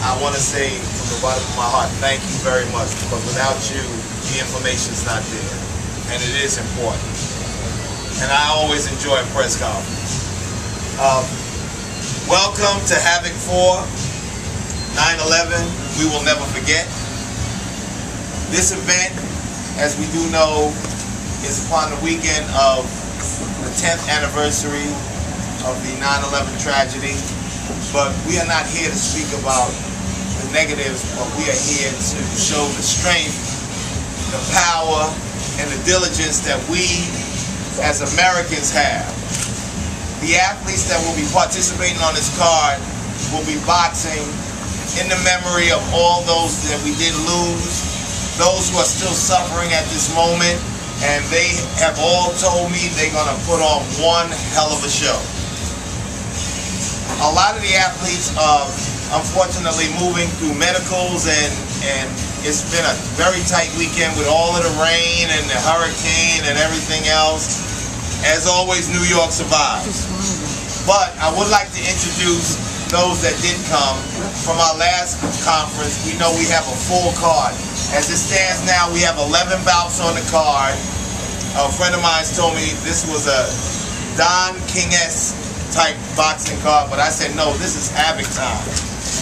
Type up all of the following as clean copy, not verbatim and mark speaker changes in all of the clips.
Speaker 1: I want to say from the bottom of my heart, thank you very much, because without you, the information is not there, and it is important. And I always enjoy a press conference. Welcome to Havoc 4, 9/11. We will never forget. This event, as we do know, is upon the weekend of the 10th anniversary of the 9/11 tragedy. But we are not here to speak about the negatives, but we are here to show the strength, the power, and the diligence that we as Americans have. The athletes that will be participating on this card will be boxing in the memory of all those that we did lose, those who are still suffering at this moment, and they have all told me they're going to put on one hell of a show. A lot of the athletes are unfortunately moving through medicals, and it's been a very tight weekend with all of the rain and the hurricane and everything else. As always, New York survived. But I would like to introduce those that did come from our last conference. We know we have a full card. As it stands now, we have 11 bouts on the card. A friend of mine told me this was a Don King-esque type boxing card, but I said, no, this is Havoc time.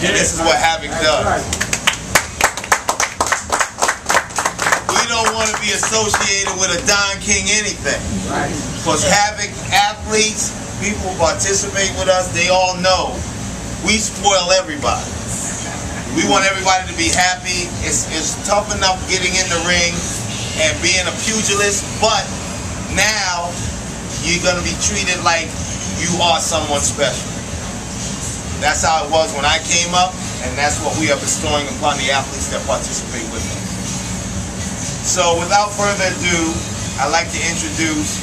Speaker 1: And this is what Havoc does. We don't want to be associated with a Don King anything. Because Havoc athletes, people who participate with us, they all know we spoil everybody. We want everybody to be happy. It's tough enough getting in the ring and being a pugilist, but now you're going to be treated like you are someone special. That's how it was when I came up, and that's what we are bestowing upon the athletes that participate with us. So without further ado, I'd like to introduce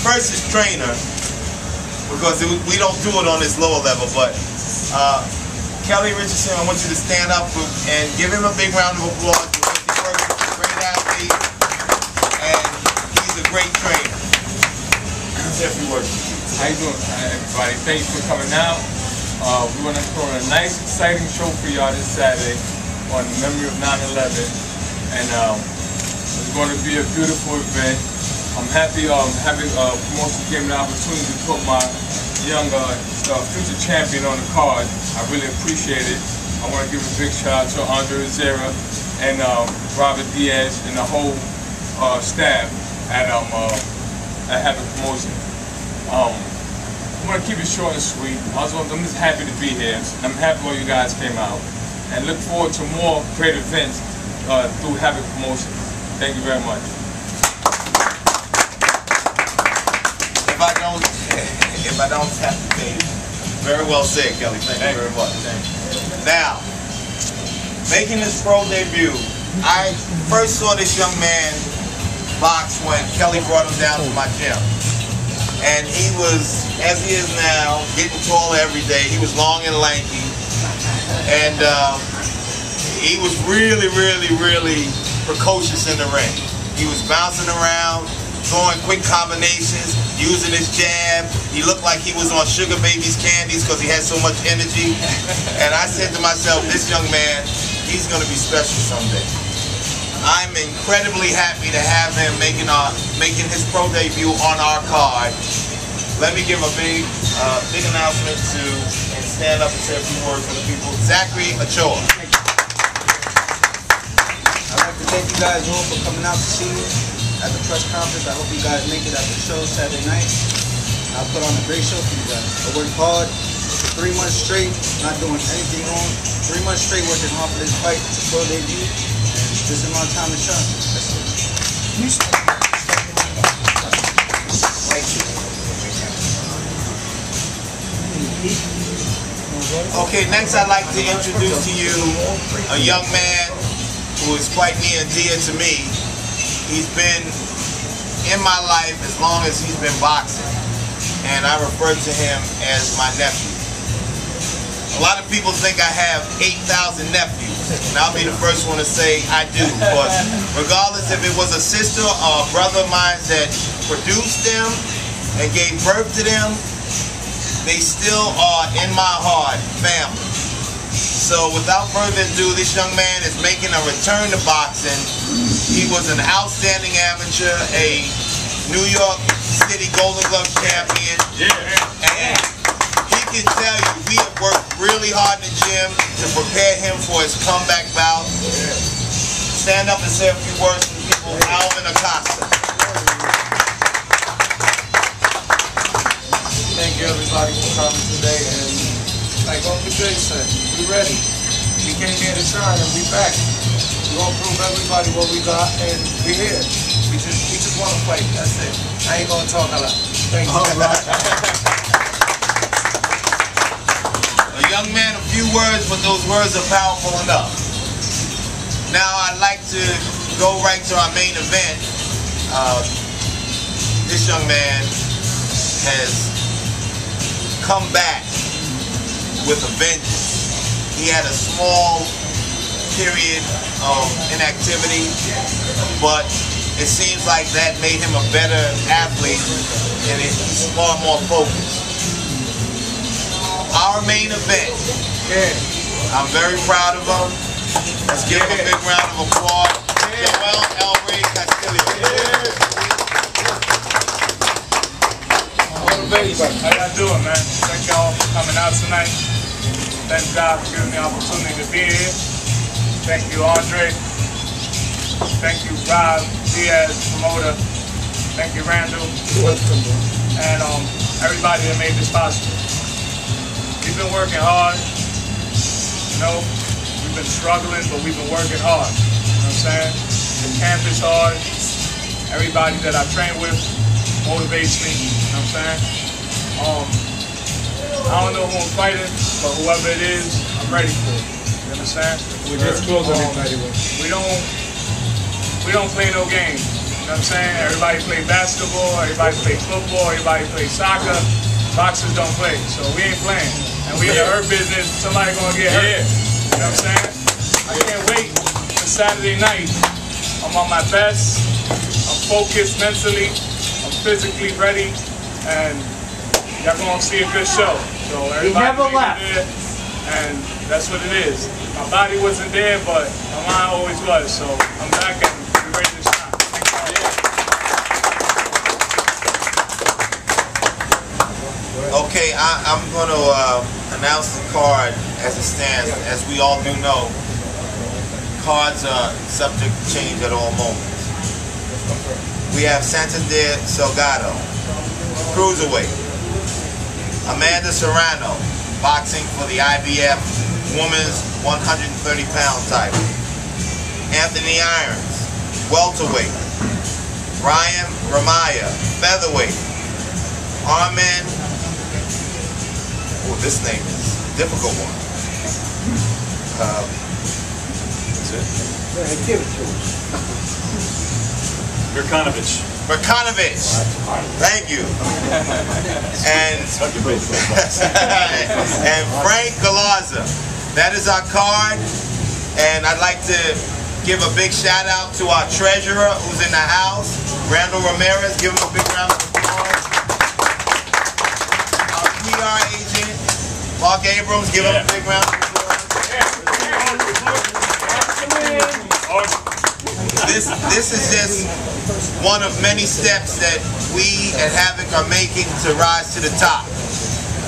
Speaker 1: first his trainer, because we don't do it on this lower level, but Kelly Richardson, I want you to stand up and give him a big round of applause, because he works with a great athlete, and he's a great trainer. Jeffrey Works.
Speaker 2: How you doing, everybody? Thanks for coming out. We want to throw a nice, exciting show for y'all this Saturday on the memory of 9/11, and it's going to be a beautiful event. I'm happy having promotion gave me the opportunity to put my young future champion on the card. I really appreciate it. I want to give a big shout out to Andre Zera and Robert Diaz and the whole staff at Havoc Promotion. I'm going to keep it short and sweet. I'm just happy to be here. I'm happy all you guys came out, and look forward to more great events through Havoc Promotion. Thank you very much.
Speaker 1: If I don't have to pay you. Very well said, Kelly. Thank you very much. Now, making his pro debut, I first saw this young man box when Kelly brought him down to my gym. And he was, as he is now, getting taller every day. He was long and lanky. And he was really, really, really precocious in the ring. He was bouncing around, throwing quick combinations, using his jab. He looked like he was on Sugar Baby's candies because he had so much energy. And I said to myself, this young man, he's going to be special someday. I'm incredibly happy to have him making his pro debut on our card. Let me give a big announcement to, and stand up and say a few words for the people. Zachary AOA.
Speaker 3: I'd like to thank you guys all for coming out to see me at the press conference. I hope you guys make it at the show Saturday night. I put on a great show for you guys. I worked hard for 3 months straight, not doing anything wrong. 3 months straight working hard for this fight. It's a pro debut. This is my time to shine. That's it.
Speaker 1: Okay, next I'd like to introduce to you a young man who is quite near and dear to me. He's been in my life as long as he's been boxing, and I refer to him as my nephew. A lot of people think I have 8,000 nephews, and I'll be the first one to say I do. But regardless if it was a sister or a brother of mine that produced them and gave birth to them, they still are in my heart family. So without further ado, this young man is making a return to boxing. He was an outstanding amateur, a New York City Golden Glove champion. And he can tell you, we have worked really hard in the gym to prepare him for his comeback bout. Stand up and say a few words to people. Alvin Aosta.
Speaker 4: Thank you everybody for coming today, and like Uncle Jay said, we ready. We came here to shine and we back. We gonna prove everybody what we got, and we here. We just wanna fight, that's it. I ain't gonna talk a lot. Thank you.
Speaker 1: A young man, a few words, but those words are powerful enough. Now I'd like to go right to our main event. This young man has come back with a vengeance. He had a small period of inactivity, but it seems like that made him a better athlete and he's far more focused. Our main event, I'm very proud of him. Let's give him a big round of applause. Castillo.
Speaker 5: How y'all doing, man? Thank y'all for coming out tonight. Thank God for giving me the opportunity to be here. Thank you, Andre. Thank you, Rob, Diaz, promoter. Thank you, Randall. And everybody that made this possible. We've been working hard. You know, we've been struggling, but we've been working hard. You know what I'm saying? The camp is hard. Everybody that I train with motivates me. You know what I'm saying? I don't know who I'm fighting, but whoever it is, I'm ready for it. You understand?
Speaker 4: We just close everybody with.
Speaker 5: We don't play no games. You know what I'm saying? Everybody play basketball, everybody play football, everybody play soccer. Boxers don't play, so we ain't playing. And we in the hurt business, somebody gonna get hurt. You know what I'm saying? I can't wait for Saturday night. I'm on my best, I'm focused mentally, I'm physically ready, and y'all gonna see a good show. So everybody there, and that's what it is. My body wasn't there, but my mind always was. So I'm back and we're ready to shine.
Speaker 1: Okay, I'm going to announce the card as it stands. As we all do know, cards are subject to change at all moments. We have Santander Silgado, cruiserweight. Amanda Serrano, boxing for the IBF Women's 130-pound title. Anthony Irons, welterweight. Ryan Ramaya, featherweight. Armin, oh, this name is a difficult one. That's it.
Speaker 4: Give it to us.
Speaker 1: Merkanovich. Thank you. And Frank Galarza. That is our card. And I'd like to give a big shout out to our treasurer who's in the house, Randall Ramirez. Give him a big round of applause. Our PR agent, Mark Abrams. Give him a big round of applause. This is just one of many steps that we at Havoc are making to rise to the top.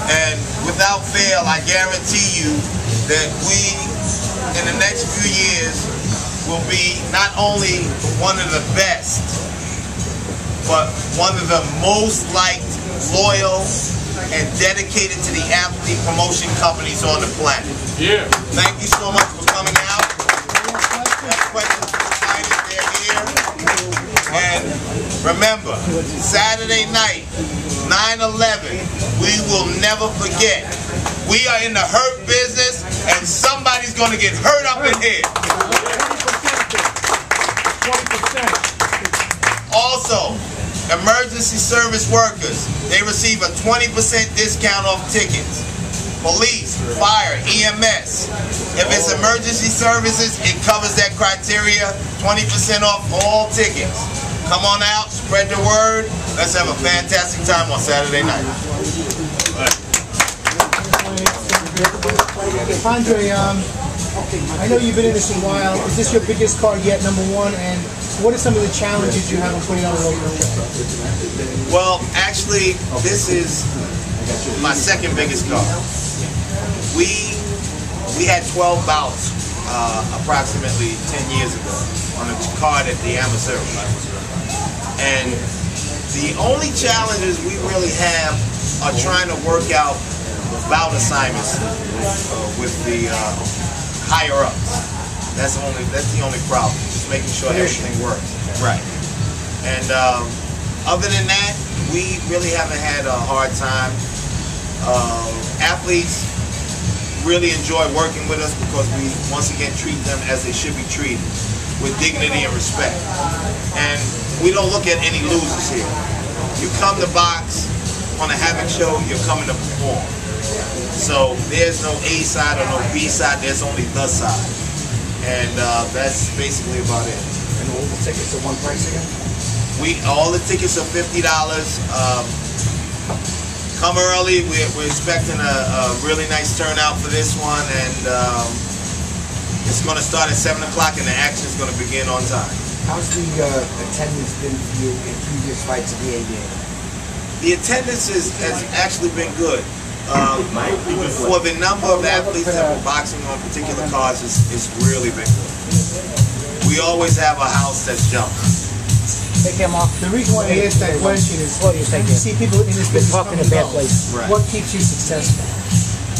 Speaker 1: And without fail, I guarantee you that we, in the next few years, will be not only one of the best, but one of the most liked, loyal, and dedicated to the athlete promotion companies on the planet.
Speaker 2: Yeah.
Speaker 1: Thank you so much for coming out. Questions for the fighters, they're here. And remember, Saturday night, 9/11, we will never forget. We are in the hurt business, and somebody's going to get hurt up in here. 20%. Also, emergency service workers, they receive a 20% discount off tickets. Police, fire, EMS. If it's emergency services, it covers that criteria. 20% off all tickets. Come on out, spread the word. Let's have a fantastic time on Saturday night.
Speaker 6: Andre, I know you've been in this a while. Is this your biggest card yet, number one? And what are some of the challenges you have in putting on a local show?
Speaker 1: Well, actually, this is my second biggest card. We had 12 bouts approximately 10 years ago on a card at the amateur. And the only challenges we really have are trying to work out bout assignments with the higher ups. That's the only problem. Just making sure everything works. Right. And other than that, we really haven't had a hard time. Athletes really enjoy working with us because we once again treat them as they should be treated, with dignity and respect. And we don't look at any losers here. You come to box on a Havoc show, you're coming to perform. So there's no A side or no B side, there's only the side. And that's basically about it.
Speaker 7: And all the tickets are one price again?
Speaker 1: All the tickets are $50. Come early. We're expecting a really nice turnout for this one, and it's going to start at 7 o'clock, and the action is going to begin on time.
Speaker 7: How's the attendance been for you in previous fights of the ABA?
Speaker 1: The attendance has actually been good. For the number of athletes that were boxing on particular cards, it's really been good. We always have a house that's jumping.
Speaker 6: The reason why I asked that question is you see people in this business in a bad place.
Speaker 1: Right.
Speaker 6: What keeps you successful?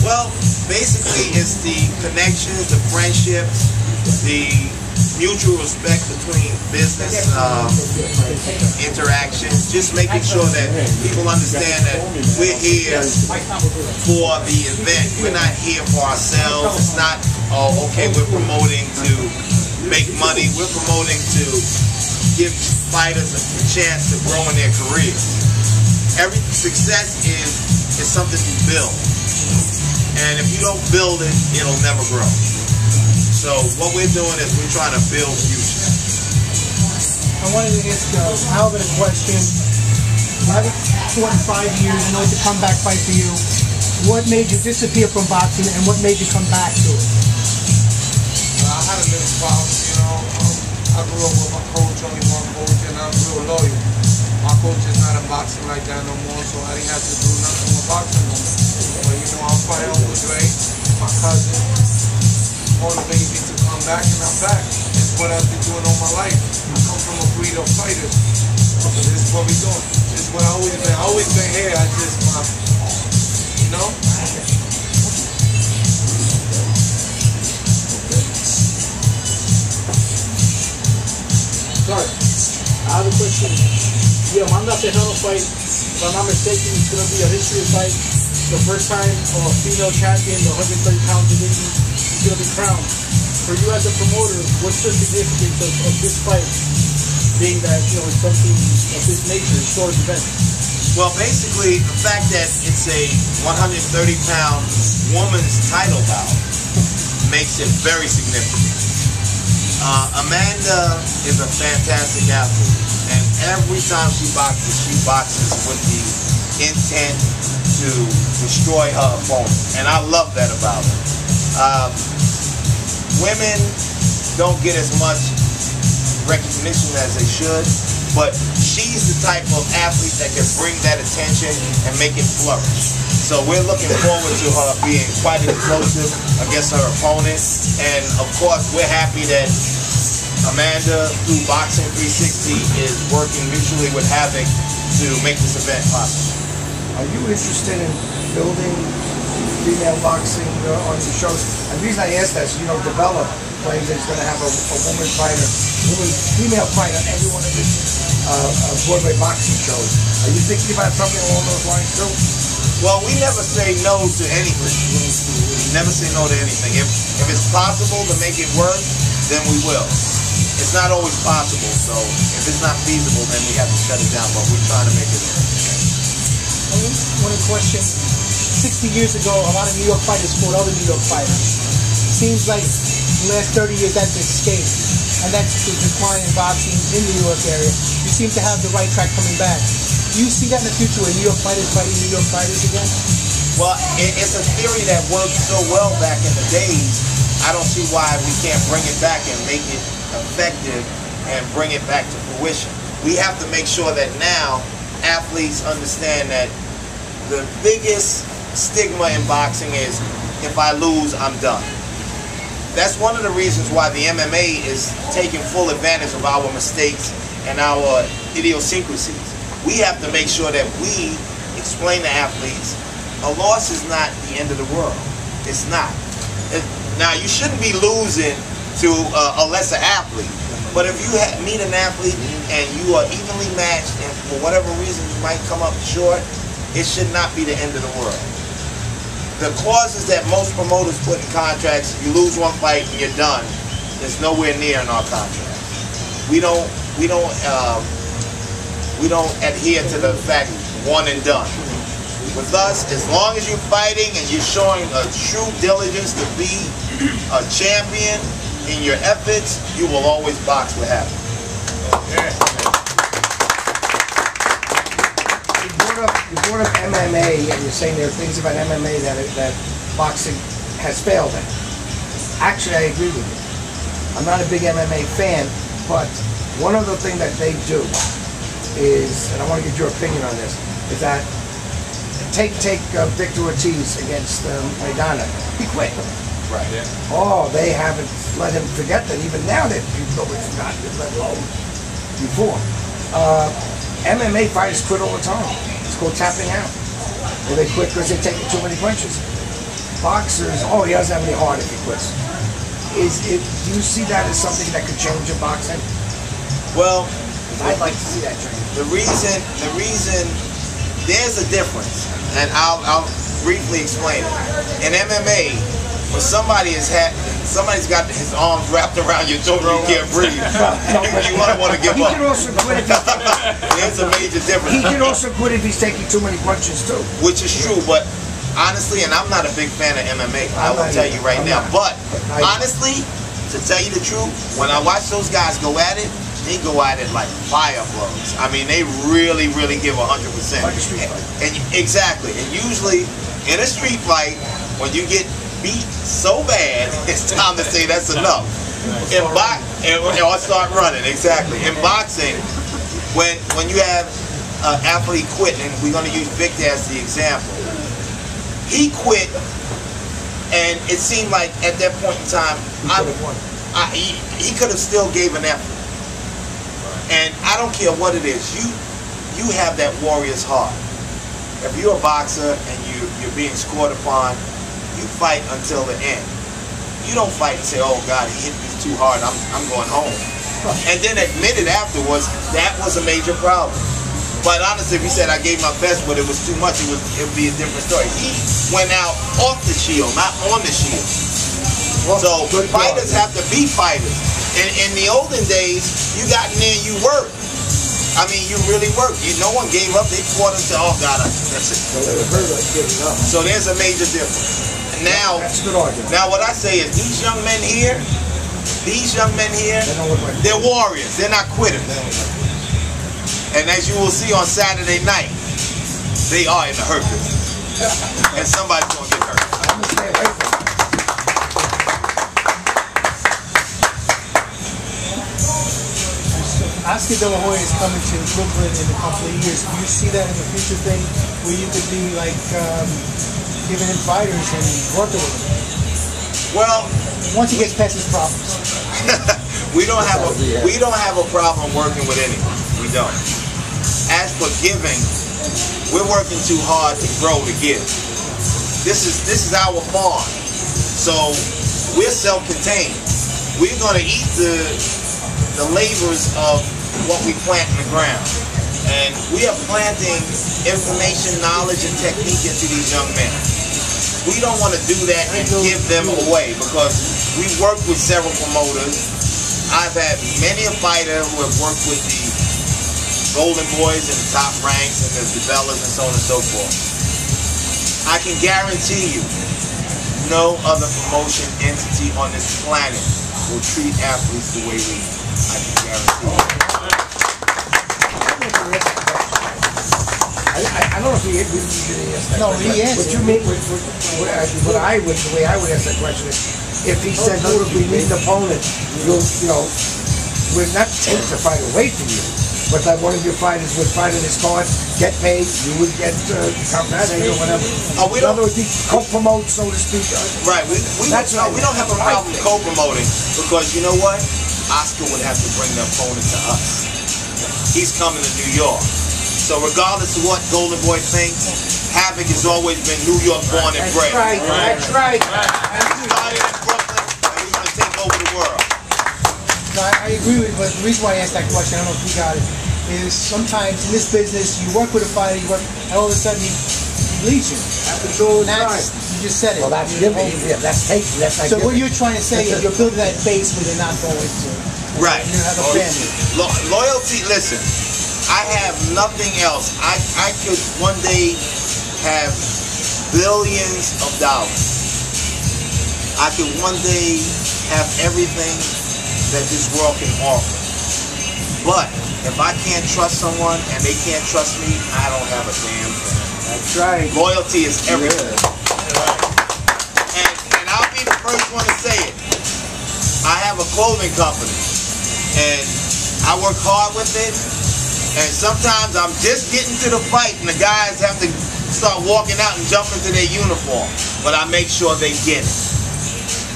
Speaker 1: Well, basically it's the connections, the friendships, the mutual respect between business interactions, just making sure that people understand that we're here for the event. We're not here for ourselves. It's not, oh, okay, we're promoting to make money. We're promoting to give fighters a chance to grow in their careers. Every success is something you build. And if you don't build it, it'll never grow. So what we're doing is we're trying to build futures.
Speaker 6: I wanted to ask Alvin a question. You haven't fought in 5 years. I know it's a comeback fight for you. What made you disappear from boxing, and what made you come back to it?
Speaker 4: I had a little problem, you know. I grew up with my coach, only one coach, and I'm real loyal. My coach is not in boxing like that no more, so I didn't have to do nothing with boxing no more. But you know, I'm fighting with Dre, my cousin, motivated me to come back, and I'm back. It's what I've been doing all my life. I come from a breed of fighters, so this is what we're doing. This is what I always been here. I just, you know.
Speaker 8: Sorry, I have a question. The Amanda Serrano fight, if I'm not mistaken, it's going to be a history fight. The first time a female champion, the 130-pound division, is going to be crowned. For you as a promoter, what's the significance of this fight, being that, you know, it's something of this nature, historic event?
Speaker 1: Well, basically, the fact that it's a 130-pound woman's title bout makes it very significant. Amanda is a fantastic athlete, and every time she boxes with the intent to destroy her opponent, and I love that about her. Women don't get as much recognition as they should, but she's the type of athlete that can bring that attention and make it flourish. So we're looking forward to her being quite explosive against her opponent. And of course, we're happy that Amanda, through Boxing 360, is working mutually with Havoc to make this event possible.
Speaker 7: Are you interested in building female boxing on your shows? And the reason I ask that is, you know, Develop claims that it's going to have a woman fighter, female fighter, every one of its Broadway boxing shows. Are you thinking about something along those lines too?
Speaker 1: Well, we never say no to anything. Never say no to anything. If it's possible to make it work, then we will. It's not always possible, so if it's not feasible, then we have to shut it down, but we're trying to make it work.
Speaker 6: One question. 60 years ago, a lot of New York fighters fought other New York fighters. Seems like the last 30 years that's escaped, and that's the decline in boxing in the New York area. You seem to have the right track coming back. Do you see that in the future where New York fighters fighting New York fighters again?
Speaker 1: Well, it's a theory that worked so well back in the days. I don't see why we can't bring it back and make it effective and bring it back to fruition. We have to make sure that now athletes understand that the biggest stigma in boxing is if I lose, I'm done. That's one of the reasons why the MMA is taking full advantage of our mistakes and our idiosyncrasies. We have to make sure that we explain to athletes, a loss is not the end of the world. It's not. Now, you shouldn't be losing to a lesser athlete, but if you meet an athlete and you are evenly matched and for whatever reason you might come up short, it should not be the end of the world. The clauses that most promoters put in contracts, you lose one fight and you're done, is nowhere near in our contract. We don't adhere to the fact one and done. With us, as long as you're fighting and you're showing a true diligence to be a champion in your efforts, you will always box with Havoc.
Speaker 7: You brought up MMA, and you're saying there are things about MMA that boxing has failed at. Actually, I agree with you. I'm not a big MMA fan, but one of the things that they do is, and I want to get your opinion on this, is that take Victor Ortiz against Maidana. He quit.
Speaker 1: Right. Yeah.
Speaker 7: Oh, they haven't let him forget that. Even now, that people have forgotten it, let alone before. MMA fighters quit all the time. It's called tapping out. Or they quit because they're taking too many punches. Boxers, oh, he doesn't have any heart if he quits. Do you see that as something that could change in boxing?
Speaker 1: Well,
Speaker 7: I'd like to see that change.
Speaker 1: The reason, there's a difference, and I'll briefly explain it. In MMA, when somebody's got his arms wrapped around your shoulder, you can't breathe. You might want to give up.
Speaker 7: He can also quit if
Speaker 1: there's a major difference.
Speaker 7: He can also quit if he's taking too many punches too.
Speaker 1: Which is true, but honestly, and I'm not a big fan of MMA, I will tell you right now. But honestly, to tell you the truth, when I watch those guys go at it, they go at it like fire blows. I mean, they really, really give 100%.
Speaker 7: Like a street fight.
Speaker 1: And usually, in a street fight, when you get beat so bad, it's time to say that's enough. Or start running, exactly. In boxing, when you have an athlete quit, and we're going to use Victor as the example, he quit, and it seemed like at that point in time, he could have still gave an effort. And I don't care what it is, you have that warrior's heart. If you're a boxer and you're being scored upon, you fight until the end. You don't fight and say, oh God, he hit me too hard, I'm going home. And then admit it afterwards, that was a major problem. But honestly, if he said I gave my best but it was too much, it would be a different story. He went out off the shield, not on the shield. So fighters have to be fighters. In the olden days, you got in there and you worked. I mean, you really worked. No one gave up. They fought and said, oh God, that's it. So there's a major difference. Now, what I say is these young men here, they're warriors. They're not quitters. And as you will see on Saturday night, they are in the hurt business. And somebody's going to get hurt.
Speaker 7: I'm going to stay away from it.
Speaker 6: Oscar De La Hoya is coming to Brooklyn in a couple of years. Do you see that as a future thing where you could be like giving him fighters and working with him?
Speaker 1: Well,
Speaker 6: once he gets past his problems.
Speaker 1: we don't have a problem working with anyone. We don't. As for giving, we're working too hard to grow to give. This is our farm. So we're self-contained. We're gonna eat the labors of what we plant in the ground. And we are planting information, knowledge, and technique into these young men. We don't want to do that and give them away because we work with several promoters. I've had many a fighter who have worked with the Golden Boys in the top ranks and the developers and so on and so forth. I can guarantee you no other promotion entity on this planet will treat athletes the way we do. I can guarantee you.
Speaker 7: I I don't know if we didn't answer that
Speaker 6: No,
Speaker 7: question.
Speaker 6: he answered.
Speaker 7: What you mean, the way I would answer that question is, if he said, look, we need an opponent, we're not taking the fight away from you. But that one of your fighters would fight in his card, get paid, you would get compensation or whatever.
Speaker 1: We don't.
Speaker 7: In other words, co-promote, so to speak.
Speaker 1: Right. We don't have a problem co-promoting because you know what? Oscar would have to bring the opponent to us. He's coming to New York. So regardless of what Golden Boy thinks, Havoc has always been New York born and bred.
Speaker 7: That's right.
Speaker 1: We started in Brooklyn and we're going to take over the world.
Speaker 6: No, I agree with you, but the reason why I asked that question, I don't know if you got it, is sometimes in this business, you work with a fighter, and all of a sudden he leaves you. You just said it.
Speaker 7: Well, that's different. Yeah, that's taken. That's like
Speaker 6: so what you're trying to say is you're building that base where they're not going to.
Speaker 1: Right.
Speaker 6: You have a family.
Speaker 1: Loyalty, listen, I have nothing else. I could one day have billions of dollars. I could one day have everything that this world can offer. But if I can't trust someone and they can't trust me, I don't have a damn thing.
Speaker 7: That's right.
Speaker 1: Loyalty is everything. And I'll be the first one to say it. I have a clothing company and I work hard with it. And sometimes I'm just getting to the fight and the guys have to start walking out and jump into their uniform. But I make sure they get it.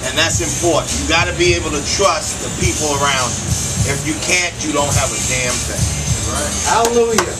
Speaker 1: And that's important. You got to be able to trust the people around you. If you can't, you don't have a damn thing.
Speaker 7: Hallelujah.